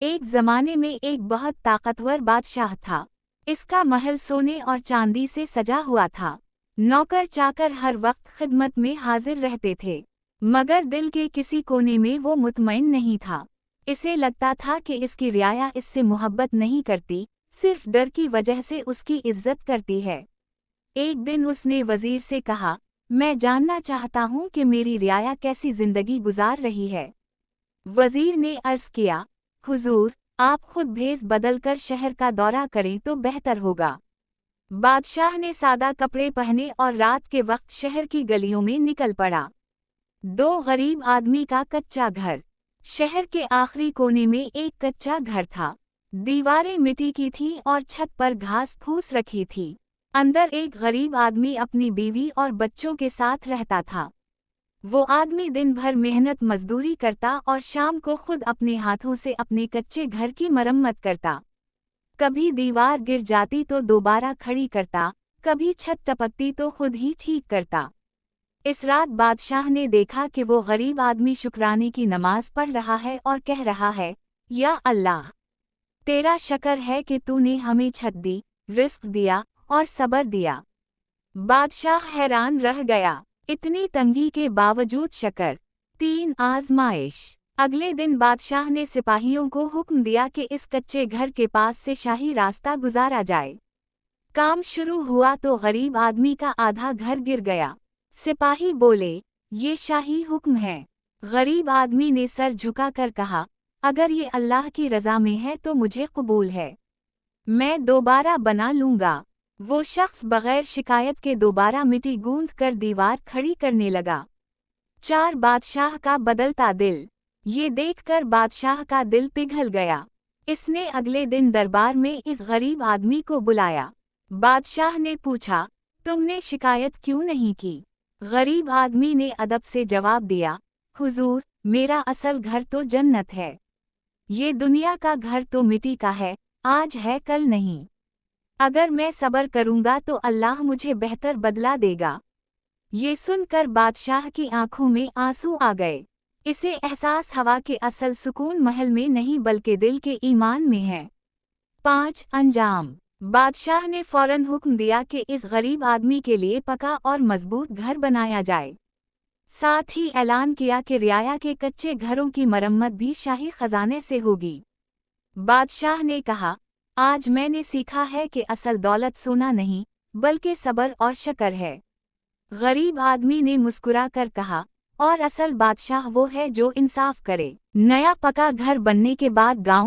ایک زمانے میں ایک بہت طاقتور بادشاہ تھا۔ اس کا محل سونے اور چاندی سے سجا ہوا تھا۔ نوکر چاکر ہر وقت خدمت میں حاضر رہتے تھے، مگر دل کے کسی کونے میں وہ مطمئن نہیں تھا۔ اسے لگتا تھا کہ اس کی رعایا اس سے محبت نہیں کرتی، صرف ڈر کی وجہ سے اس کی عزت کرتی ہے۔ ایک دن اس نے وزیر سے کہا، میں جاننا چاہتا ہوں کہ میری رعایا کیسی زندگی گزار رہی ہے۔ وزیر نے عرض کیا، حضور، آپ خود بھیس بدل کر شہر کا دورہ کریں تو بہتر ہوگا۔ بادشاہ نے سادہ کپڑے پہنے اور رات کے وقت شہر کی گلیوں میں نکل پڑا۔ دو غریب آدمی کا کچا گھر۔ شہر کے آخری کونے میں ایک کچا گھر تھا۔ دیواریں مٹی کی تھیں اور چھت پر گھاس پھوس رکھی تھی۔ اندر ایک غریب آدمی اپنی بیوی اور بچوں کے ساتھ رہتا تھا۔ وہ آدمی دن بھر محنت مزدوری کرتا اور شام کو خود اپنے ہاتھوں سے اپنے کچے گھر کی مرمت کرتا۔ کبھی دیوار گر جاتی تو دوبارہ کھڑی کرتا، کبھی چھت ٹپکتی تو خود ہی ٹھیک کرتا۔ اس رات بادشاہ نے دیکھا کہ وہ غریب آدمی شکرانے کی نماز پڑھ رہا ہے اور کہہ رہا ہے، یا اللہ، تیرا شکر ہے کہ تو نے ہمیں چھت دی، رزق دیا اور صبر دیا۔ بادشاہ حیران رہ گیا، اتنی تنگی کے باوجود شکر۔ 3 آزمائش۔ اگلے دن بادشاہ نے سپاہیوں کو حکم دیا کہ اس کچے گھر کے پاس سے شاہی راستہ گزارا جائے۔ کام شروع ہوا تو غریب آدمی کا آدھا گھر گر گیا۔ سپاہی بولے، یہ شاہی حکم ہے۔ غریب آدمی نے سر جھکا کر کہا، اگر یہ اللہ کی رضا میں ہے تو مجھے قبول ہے، میں دوبارہ بنا لوں گا۔ وہ شخص بغیر شکایت کے دوبارہ مٹی گوندھ کر دیوار کھڑی کرنے لگا۔ 4 بادشاہ کا بدلتا دل۔ یہ دیکھ کر بادشاہ کا دل پگھل گیا۔ اس نے اگلے دن دربار میں اس غریب آدمی کو بلایا۔ بادشاہ نے پوچھا، تم نے شکایت کیوں نہیں کی؟ غریب آدمی نے ادب سے جواب دیا، حضور، میرا اصل گھر تو جنت ہے۔ یہ دنیا کا گھر تو مٹی کا ہے، آج ہے کل نہیں۔ اگر میں صبر کروں گا تو اللہ مجھے بہتر بدلہ دے گا۔ یہ سن کر بادشاہ کی آنکھوں میں آنسو آ گئے۔ اسے احساس ہوا کہ اصل سکون محل میں نہیں بلکہ دل کے ایمان میں ہے۔ 5 انجام۔ بادشاہ نے فوراً حکم دیا کہ اس غریب آدمی کے لیے پکا اور مضبوط گھر بنایا جائے۔ ساتھ ہی اعلان کیا کہ رعایا کے کچے گھروں کی مرمت بھی شاہی خزانے سے ہوگی۔ بادشاہ نے کہا، آج میں نے سیکھا ہے کہ اصل دولت سونا نہیں، بلکہ صبر اور شکر ہے۔ غریب آدمی نے مسکرا کر کہا، اور اصل بادشاہ وہ ہے جو انصاف کرے۔ نیا پکا گھر بننے کے بعد گاؤں